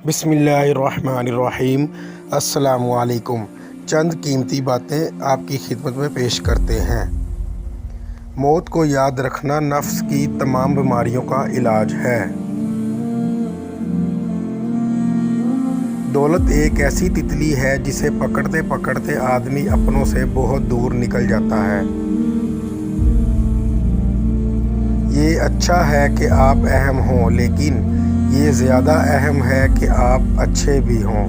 بسم اللہ الرحمن الرحیم۔ السلام علیکم۔ چند قیمتی باتیں آپ کی خدمت میں پیش کرتے ہیں۔ موت کو یاد رکھنا نفس کی تمام بیماریوں کا علاج ہے۔ دولت ایک ایسی تتلی ہے جسے پکڑتے پکڑتے آدمی اپنوں سے بہت دور نکل جاتا ہے۔ یہ اچھا ہے کہ آپ اہم ہوں، لیکن یہ زیادہ اہم ہے کہ آپ اچھے بھی ہوں۔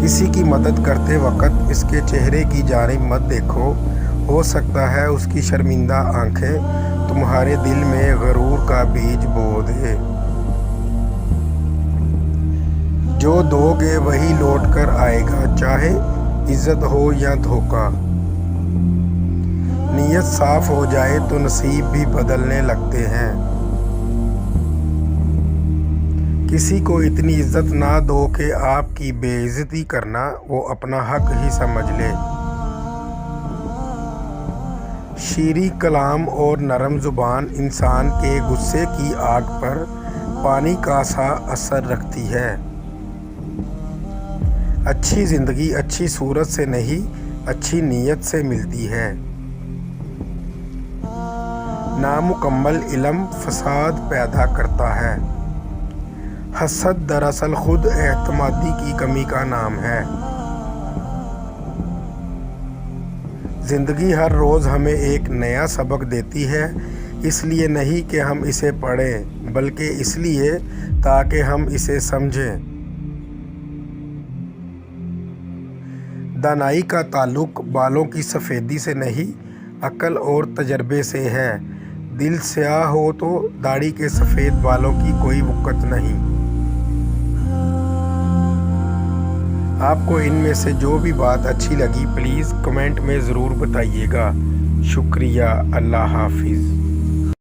کسی کی مدد کرتے وقت اس کے چہرے کی جانب مت دیکھو، ہو سکتا ہے اس کی شرمندہ آنکھیں تمہارے دل میں غرور کا بیج بو دے۔ جو دو گے وہی لوٹ کر آئے گا، چاہے عزت ہو یا دھوکہ۔ نیت صاف ہو جائے تو نصیب بھی بدلنے لگتے ہیں۔ کسی کو اتنی عزت نہ دو کہ آپ کی بے عزتی کرنا وہ اپنا حق ہی سمجھ لے۔ شیریں کلام اور نرم زبان انسان کے غصے کی آگ پر پانی کا سا اثر رکھتی ہے۔ اچھی زندگی اچھی صورت سے نہیں، اچھی نیت سے ملتی ہے۔ نامکمل علم فساد پیدا کرتا ہے۔ حسد دراصل خود اعتمادی کی کمی کا نام ہے۔ زندگی ہر روز ہمیں ایک نیا سبق دیتی ہے، اس لیے نہیں کہ ہم اسے پڑھیں، بلکہ اس لیے تاکہ ہم اسے سمجھیں۔ دانائی کا تعلق بالوں کی سفیدی سے نہیں، عقل اور تجربے سے ہے۔ دل سیاہ ہو تو داڑھی کے سفید بالوں کی کوئی وقت نہیں۔ آپ کو ان میں سے جو بھی بات اچھی لگی پلیز کمنٹ میں ضرور بتائیے گا۔ شکریہ۔ اللہ حافظ۔